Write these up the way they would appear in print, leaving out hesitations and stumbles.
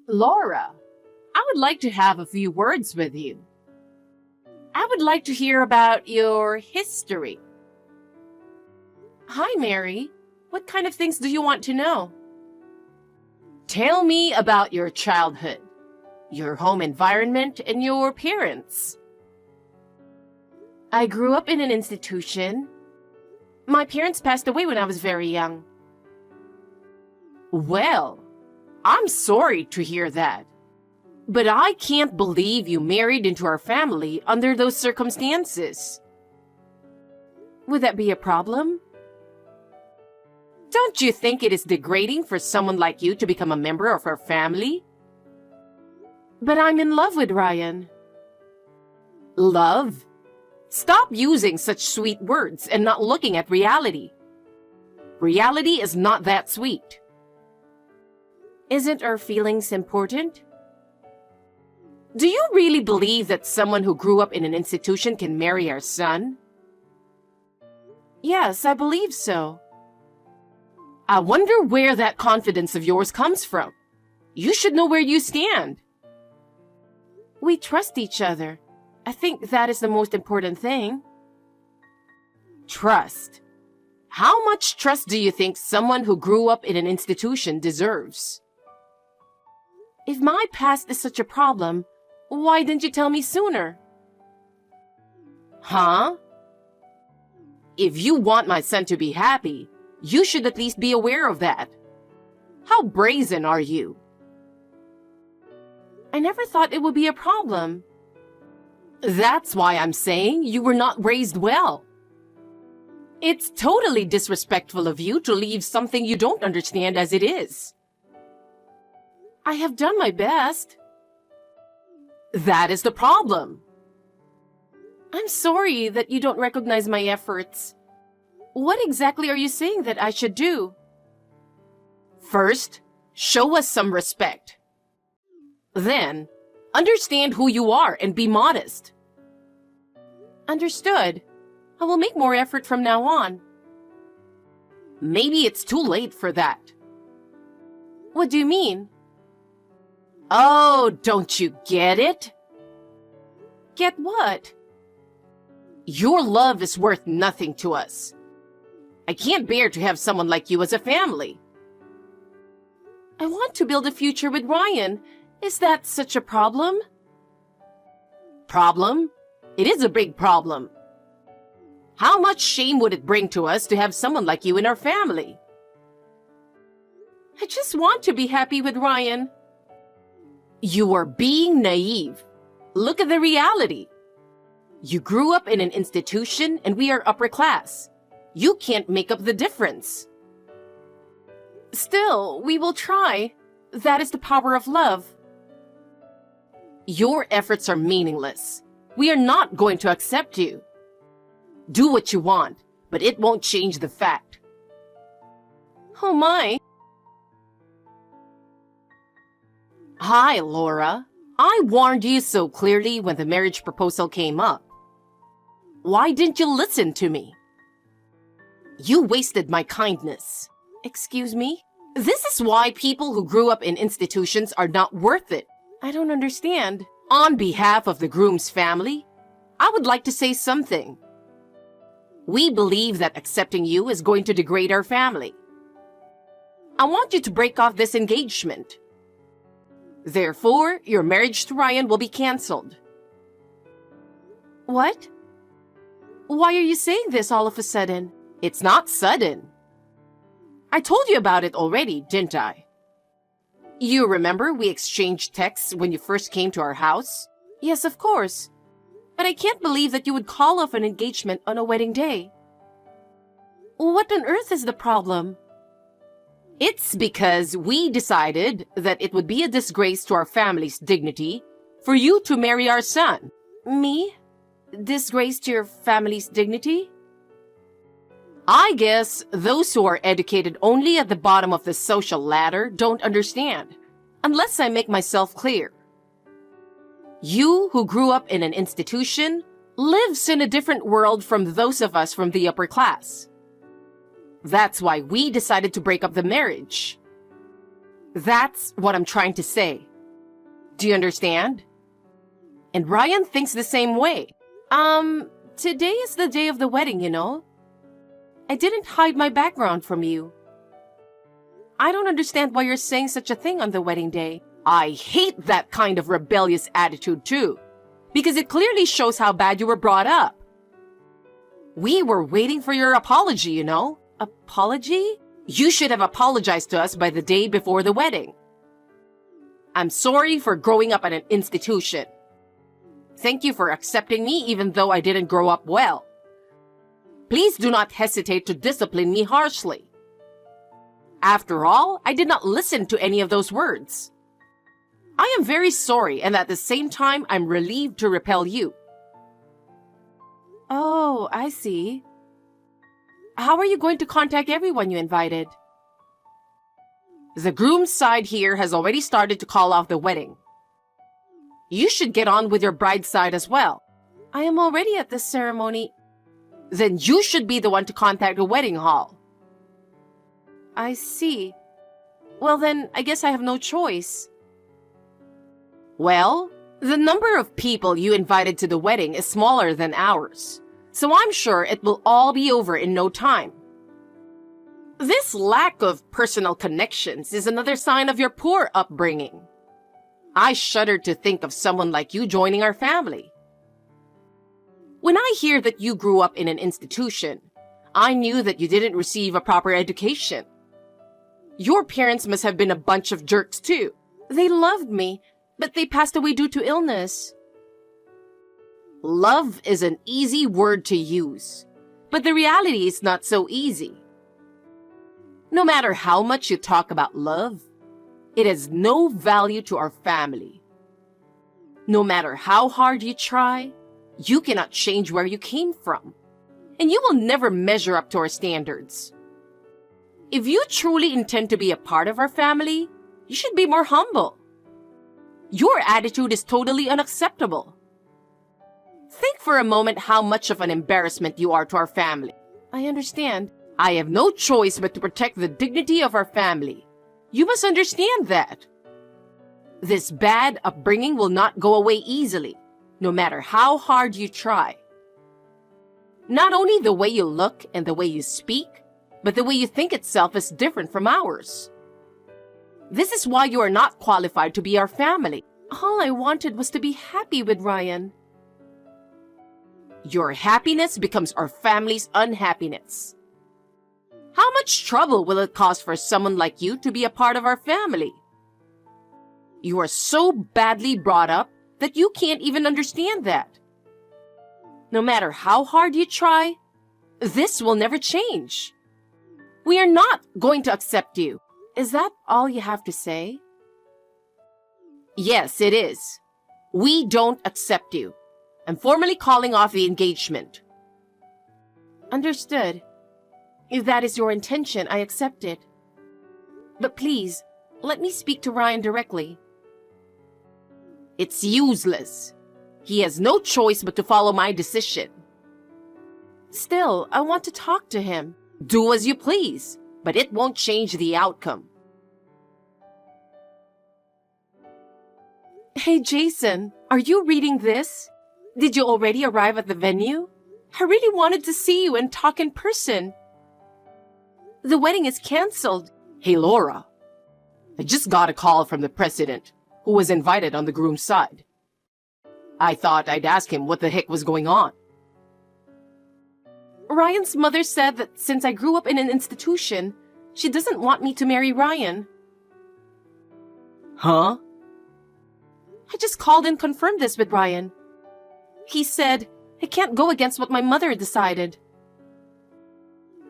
Laura, I would like to have a few words with you. I would like to hear about your history. Hi, Mary. What kind of things do you want to know? Tell me about your childhood, your home environment, and your parents. I grew up in an institution. My parents passed away when I was very young. Well, I'm sorry to hear that. But I can't believe you married into our family under those circumstances. Would that be a problem? Don't you think it is degrading for someone like you to become a member of our family? But I'm in love with Ryan. Love? Stop using such sweet words and not looking at reality. Reality is not that sweet. Isn't our feelings important? Do you really believe that someone who grew up in an institution can marry our son? Yes, I believe so. I wonder where that confidence of yours comes from. You should know where you stand. We trust each other. I think that is the most important thing. Trust. How much trust do you think someone who grew up in an institution deserves? If my past is such a problem, why didn't you tell me sooner? Huh? If you want my son to be happy, you should at least be aware of that. How brazen are you? I never thought it would be a problem. That's why I'm saying you were not raised well. It's totally disrespectful of you to leave something you don't understand as it is. I have done my best. That is the problem. I'm sorry that you don't recognize my efforts. What exactly are you saying that I should do? First, show us some respect. Then, understand who you are and be modest. Understood. I will make more effort from now on. Maybe it's too late for that. What do you mean? Oh, don't you get it? Get what? Your love is worth nothing to us. I can't bear to have someone like you as a family. I want to build a future with Ryan. Is that such a problem? Problem? It is a big problem. How much shame would it bring to us to have someone like you in our family? I just want to be happy with Ryan. You are being naive. Look at the reality. You grew up in an institution and we are upper class. You can't make up the difference. Still, we will try. That is the power of love. Your efforts are meaningless. We are not going to accept you. Do what you want, but it won't change the fact. Oh my. Hi, Laura. I warned you so clearly when the marriage proposal came up. Why didn't you listen to me? You wasted my kindness. Excuse me? This is why people who grew up in institutions are not worth it. I don't understand. On behalf of the groom's family, I would like to say something. We believe that accepting you is going to degrade our family. I want you to break off this engagement. Therefore, your marriage to Ryan will be canceled. What? Why are you saying this all of a sudden? It's not sudden. I told you about it already, didn't I? You remember we exchanged texts when you first came to our house? Yes, of course. But I can't believe that you would call off an engagement on a wedding day. What on earth is the problem? It's because we decided that it would be a disgrace to our family's dignity for you to marry our son. Me? Disgrace to your family's dignity? I guess those who are educated only at the bottom of the social ladder don't understand, unless I make myself clear. You who grew up in an institution lives in a different world from those of us from the upper class. That's why we decided to break up the marriage. That's what I'm trying to say. Do you understand? And Ryan thinks the same way. Today is the day of the wedding, you know? I didn't hide my background from you. I don't understand why you're saying such a thing on the wedding day. I hate that kind of rebellious attitude too, because it clearly shows how bad you were brought up. We were waiting for your apology, you know? Apology? You should have apologized to us by the day before the wedding. I'm sorry for growing up at an institution. Thank you for accepting me even though I didn't grow up well. Please do not hesitate to discipline me harshly. After all, I did not listen to any of those words. I am very sorry, and at the same time, I'm relieved to repel you. Oh, I see. How are you going to contact everyone you invited? The groom's side here has already started to call off the wedding. You should get on with your bride's side as well. I am already at this ceremony. Then you should be the one to contact the wedding hall. I see. Well then, I guess I have no choice. Well, the number of people you invited to the wedding is smaller than ours, so I'm sure it will all be over in no time. This lack of personal connections is another sign of your poor upbringing. I shudder to think of someone like you joining our family. When I hear that you grew up in an institution, I knew that you didn't receive a proper education. Your parents must have been a bunch of jerks too. They loved me, but they passed away due to illness. Love is an easy word to use, but the reality is not so easy. No matter how much you talk about love, it has no value to our family. No matter how hard you try, you cannot change where you came from, and you will never measure up to our standards. If you truly intend to be a part of our family, you should be more humble. Your attitude is totally unacceptable. Think for a moment how much of an embarrassment you are to our family. I understand. I have no choice but to protect the dignity of our family. You must understand that. This bad upbringing will not go away easily, no matter how hard you try. Not only the way you look and the way you speak, but the way you think itself is different from ours. This is why you are not qualified to be our family. All I wanted was to be happy with Ryan. Your happiness becomes our family's unhappiness. How much trouble will it cause for someone like you to be a part of our family? You are so badly brought up that you can't even understand that. No matter how hard you try, this will never change. We are not going to accept you. Is that all you have to say? Yes, it is. We don't accept you. I'm formally calling off the engagement. Understood. If that is your intention, I accept it. But please, let me speak to Ryan directly. It's useless. He has no choice but to follow my decision. Still, I want to talk to him. Do as you please, but it won't change the outcome. Hey, Jason, are you reading this? Did you already arrive at the venue? I really wanted to see you and talk in person. The wedding is canceled. Hey, Laura. I just got a call from the president, who was invited on the groom's side. I thought I'd ask him what the heck was going on. Ryan's mother said that since I grew up in an institution, she doesn't want me to marry Ryan. Huh? I just called and confirmed this with Ryan. He said, I can't go against what my mother decided.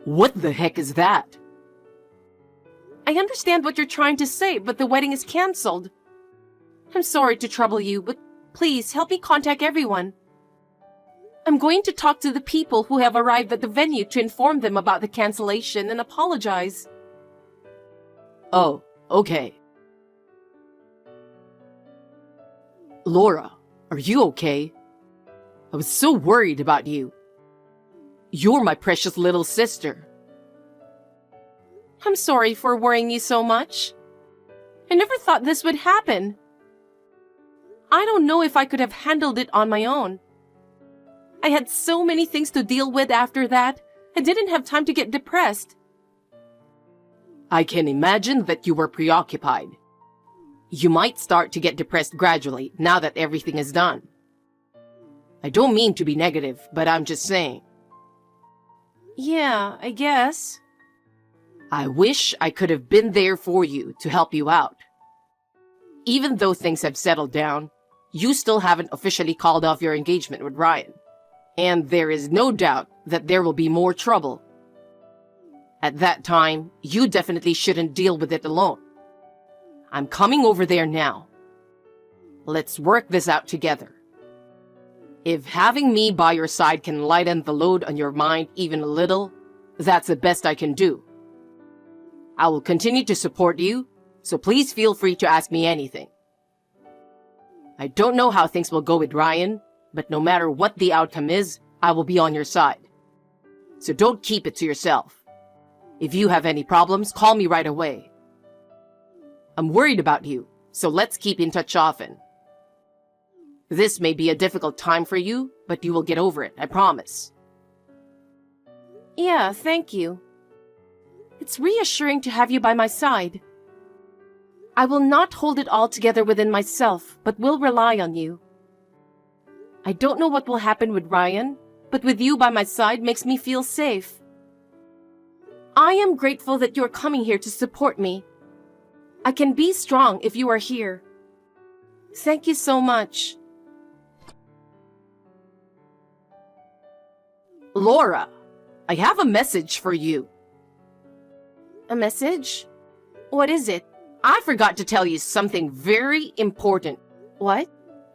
What the heck is that? I understand what you're trying to say, but the wedding is canceled. I'm sorry to trouble you, but please help me contact everyone. I'm going to talk to the people who have arrived at the venue to inform them about the cancellation and apologize. Oh, okay. Laura, are you okay? I was so worried about you. You're my precious little sister. I'm sorry for worrying you so much. I never thought this would happen. I don't know if I could have handled it on my own. I had so many things to deal with after that, I didn't have time to get depressed. I can imagine that you were preoccupied. You might start to get depressed gradually now that everything is done. I don't mean to be negative, but I'm just saying. Yeah, I guess. I wish I could have been there for you to help you out. Even though things have settled down, you still haven't officially called off your engagement with Ryan. And there is no doubt that there will be more trouble. At that time, you definitely shouldn't deal with it alone. I'm coming over there now. Let's work this out together. If having me by your side can lighten the load on your mind even a little, that's the best I can do. I will continue to support you, so please feel free to ask me anything. I don't know how things will go with Ryan, but no matter what the outcome is, I will be on your side. So don't keep it to yourself. If you have any problems, call me right away. I'm worried about you, so let's keep in touch often. This may be a difficult time for you, but you will get over it, I promise. Yeah, thank you. It's reassuring to have you by my side. I will not hold it all together within myself, but will rely on you. I don't know what will happen with Ryan, but with you by my side makes me feel safe. I am grateful that you're coming here to support me. I can be strong if you are here. Thank you so much. Laura, I have a message for you. A message? What is it? I forgot to tell you something very important. What?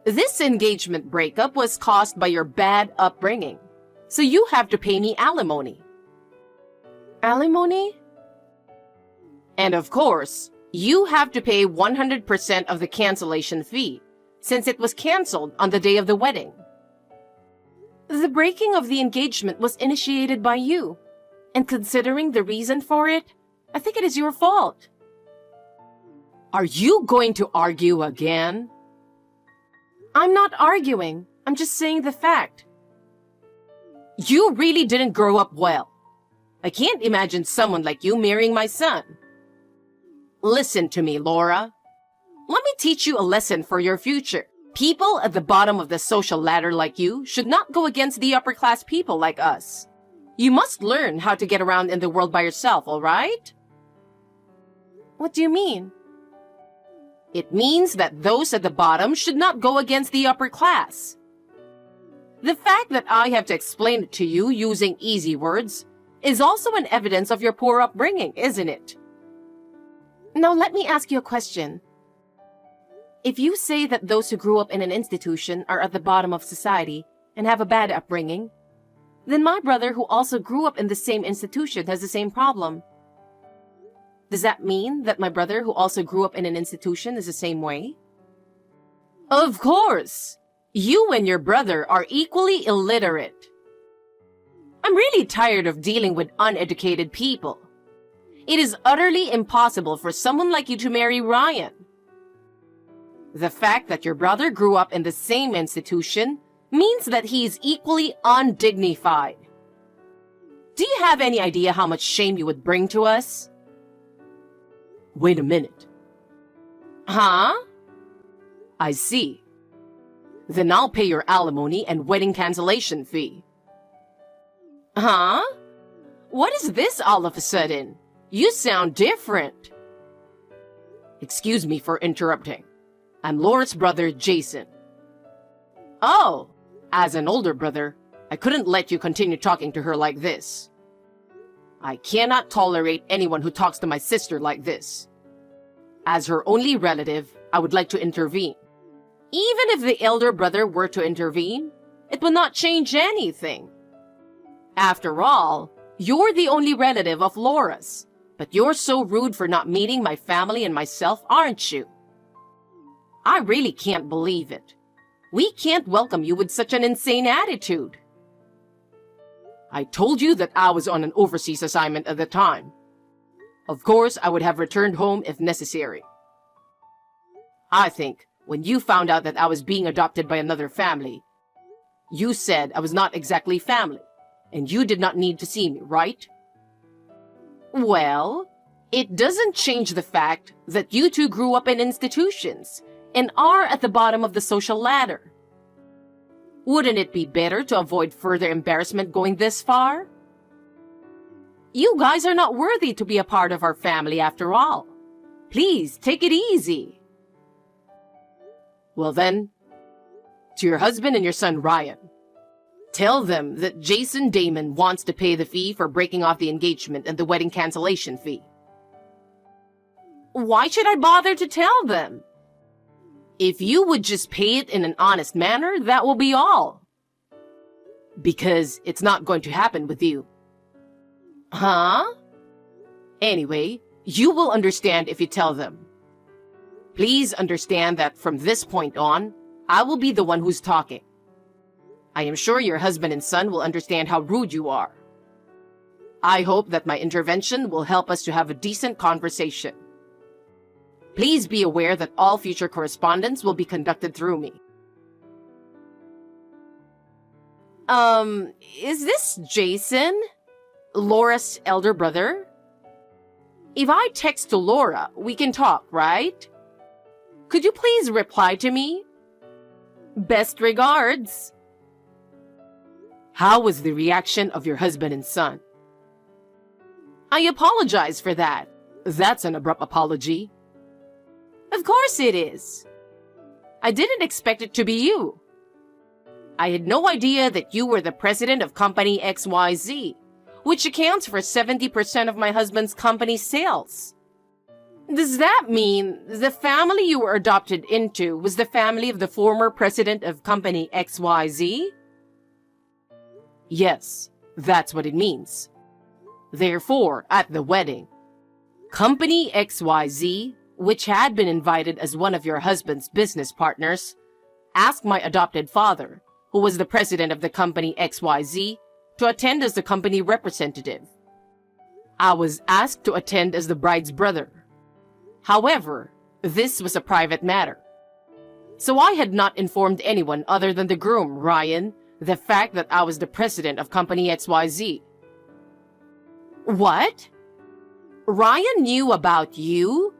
This engagement breakup was caused by your bad upbringing, so you have to pay me alimony. Alimony? And of course, you have to pay 100% of the cancellation fee, since it was canceled on the day of the wedding. The breaking of the engagement was initiated by you, and considering the reason for it, I think it is your fault. Are you going to argue again? I'm not arguing. I'm just saying the fact. You really didn't grow up well. I can't imagine someone like you marrying my son. Listen to me, Laura. Let me teach you a lesson for your future. People at the bottom of the social ladder like you should not go against the upper class people like us. You must learn how to get around in the world by yourself, all right? What do you mean? It means that those at the bottom should not go against the upper class. The fact that I have to explain it to you using easy words is also an evidence of your poor upbringing, isn't it? Now let me ask you a question. If you say that those who grew up in an institution are at the bottom of society and have a bad upbringing, then my brother who also grew up in the same institution has the same problem. Does that mean that my brother who also grew up in an institution is the same way? Of course! You and your brother are equally illiterate. I'm really tired of dealing with uneducated people. It is utterly impossible for someone like you to marry Ryan. The fact that your brother grew up in the same institution means that he is equally undignified. Do you have any idea how much shame you would bring to us? Wait a minute. Huh? I see. Then I'll pay your alimony and wedding cancellation fee. Huh? What is this all of a sudden? You sound different. Excuse me for interrupting. I'm Laura's brother, Jason. Oh, as an older brother, I couldn't let you continue talking to her like this. I cannot tolerate anyone who talks to my sister like this. As her only relative, I would like to intervene. Even if the elder brother were to intervene, it would not change anything. After all, you're the only relative of Laura's, but you're so rude for not meeting my family and myself, aren't you? I really can't believe it. We can't welcome you with such an insane attitude. I told you that I was on an overseas assignment at the time. Of course, I would have returned home if necessary. I think when you found out that I was being adopted by another family, you said I was not exactly family, and you did not need to see me, right? Well, it doesn't change the fact that you two grew up in institutions and are at the bottom of the social ladder. Wouldn't it be better to avoid further embarrassment going this far? You guys are not worthy to be a part of our family after all. Please, take it easy. Well then, to your husband and your son Ryan, tell them that Jason Damon wants to pay the fee for breaking off the engagement and the wedding cancellation fee. Why should I bother to tell them? If you would just pay it in an honest manner, that will be all. Because it's not going to happen with you. Huh? Anyway, you will understand if you tell them. Please understand that from this point on, I will be the one who's talking. I am sure your husband and son will understand how rude you are. I hope that my intervention will help us to have a decent conversation. Please be aware that all future correspondence will be conducted through me. Is this Jason? Laura's elder brother? If I text to Laura, we can talk, right? Could you please reply to me? Best regards. How was the reaction of your husband and son? I apologize for that. That's an abrupt apology. Of course it is. I didn't expect it to be you. I had no idea that you were the president of Company XYZ, which accounts for 70% of my husband's company's sales. Does that mean the family you were adopted into was the family of the former president of Company XYZ? Yes, that's what it means. Therefore, at the wedding, Company XYZ, which had been invited as one of your husband's business partners, asked my adopted father, who was the president of the Company XYZ, to attend as the company representative. I was asked to attend as the bride's brother. However, this was a private matter. So I had not informed anyone other than the groom, Ryan, the fact that I was the president of Company XYZ. What? Ryan knew about you?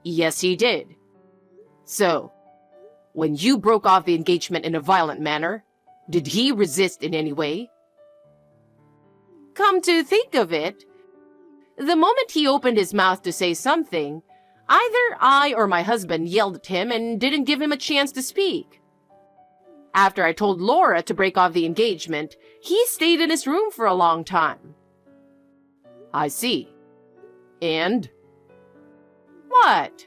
Yes, he did. So, when you broke off the engagement in a violent manner, did he resist in any way? Come to think of it, the moment he opened his mouth to say something, either I or my husband yelled at him and didn't give him a chance to speak. After I told Laura to break off the engagement, he stayed in his room for a long time. I see. And? What?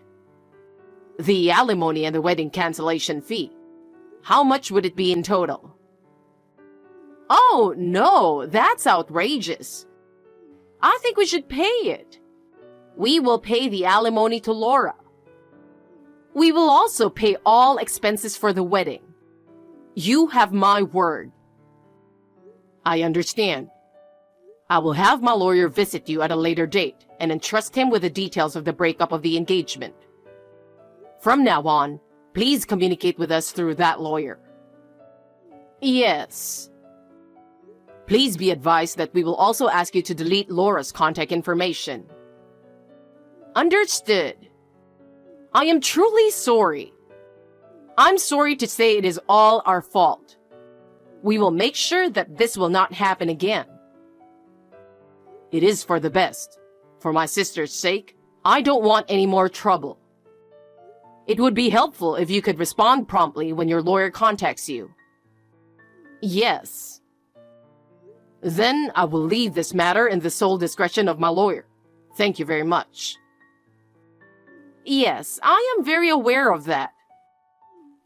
The alimony and the wedding cancellation fee. How much would it be in total? Oh, no, that's outrageous. I think we should pay it. We will pay the alimony to Laura. We will also pay all expenses for the wedding. You have my word. I understand. I will have my lawyer visit you at a later date and entrust him with the details of the breakup of the engagement. From now on, please communicate with us through that lawyer. Yes. Please be advised that we will also ask you to delete Laura's contact information. Understood. I am truly sorry. I'm sorry to say it is all our fault. We will make sure that this will not happen again. It is for the best. For my sister's sake, I don't want any more trouble. It would be helpful if you could respond promptly when your lawyer contacts you. Yes. Then I will leave this matter in the sole discretion of my lawyer. Thank you very much. Yes, I am very aware of that.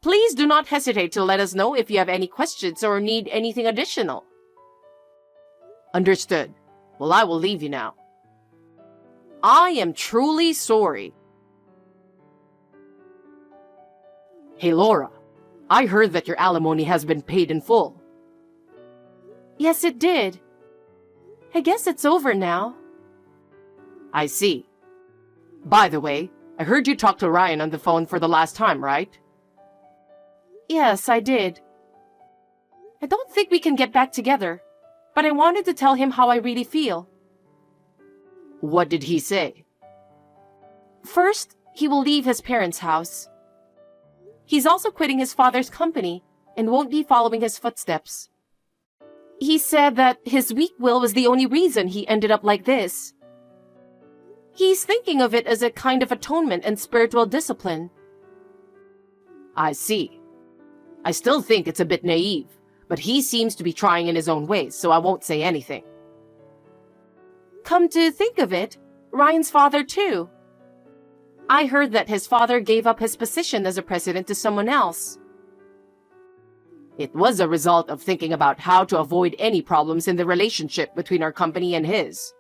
Please do not hesitate to let us know if you have any questions or need anything additional. Understood. Well, I will leave you now. I am truly sorry. Hey, Laura, I heard that your alimony has been paid in full. Yes, it did. I guess it's over now. I see. By the way, I heard you talk to Ryan on the phone for the last time, right? Yes, I did. I don't think we can get back together, but I wanted to tell him how I really feel. What did he say? First, he will leave his parents' house. He's also quitting his father's company and won't be following his footsteps. He said that his weak will was the only reason he ended up like this. He's thinking of it as a kind of atonement and spiritual discipline. I see. I still think it's a bit naive, but he seems to be trying in his own ways, so I won't say anything. Come to think of it, Ryan's father too. I heard that his father gave up his position as a president to someone else. It was a result of thinking about how to avoid any problems in the relationship between our company and his.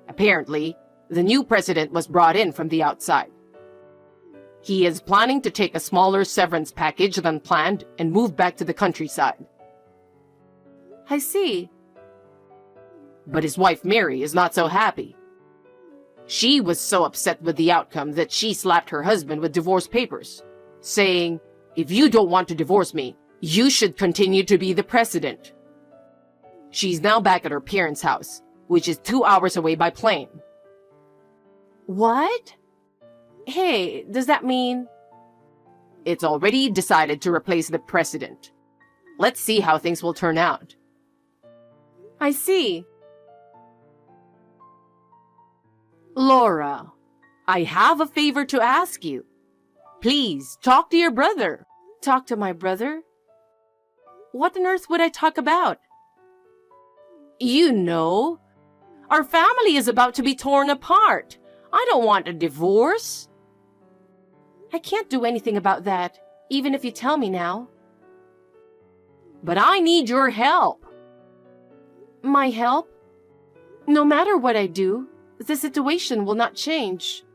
Apparently, the new president was brought in from the outside. He is planning to take a smaller severance package than planned and move back to the countryside. I see. But his wife Mary is not so happy. She was so upset with the outcome that she slapped her husband with divorce papers, saying, "If you don't want to divorce me, you should continue to be the president." She's now back at her parents' house, which is 2 hours away by plane. What? Hey, does that mean... It's already decided to replace the president. Let's see how things will turn out. I see. Laura, I have a favor to ask you. Please, talk to your brother. Talk to my brother? What on earth would I talk about? You know, our family is about to be torn apart. I don't want a divorce. I can't do anything about that, even if you tell me now. But I need your help. My help? No matter what I do, the situation will not change.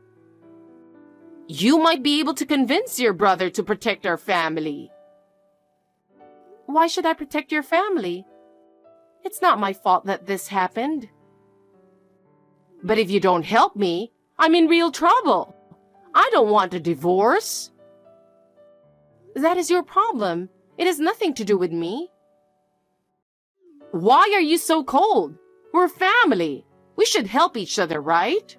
You might be able to convince your brother to protect our family. Why should I protect your family? It's not my fault that this happened. But if you don't help me, I'm in real trouble. I don't want a divorce. That is your problem. It has nothing to do with me. Why are you so cold? We're family. We should help each other, right?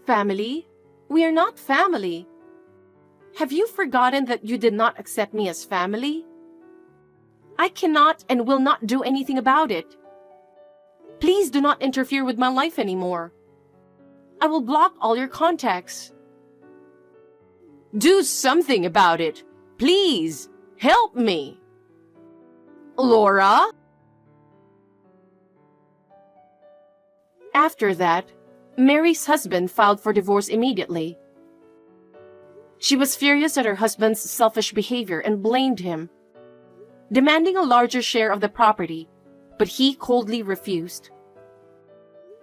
Family? We are not family. Have you forgotten that you did not accept me as family? I cannot and will not do anything about it. Please do not interfere with my life anymore. I will block all your contacts. Do something about it. Please, help me. Laura? After that, Mary's husband filed for divorce immediately. She was furious at her husband's selfish behavior and blamed him, demanding a larger share of the property, but he coldly refused.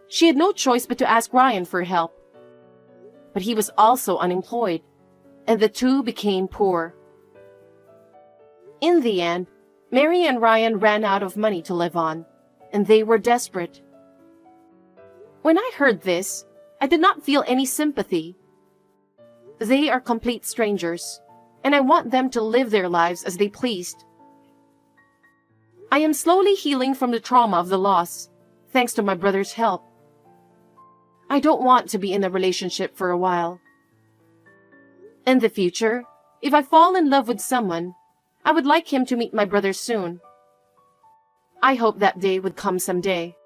She had no choice but to ask Ryan for help. But he was also unemployed, and the two became poor. In the end, Mary and Ryan ran out of money to live on, and they were desperate. When I heard this, I did not feel any sympathy. They are complete strangers, and I want them to live their lives as they pleased. I am slowly healing from the trauma of the loss, thanks to my brother's help. I don't want to be in a relationship for a while. In the future, if I fall in love with someone, I would like him to meet my brother soon. I hope that day would come someday.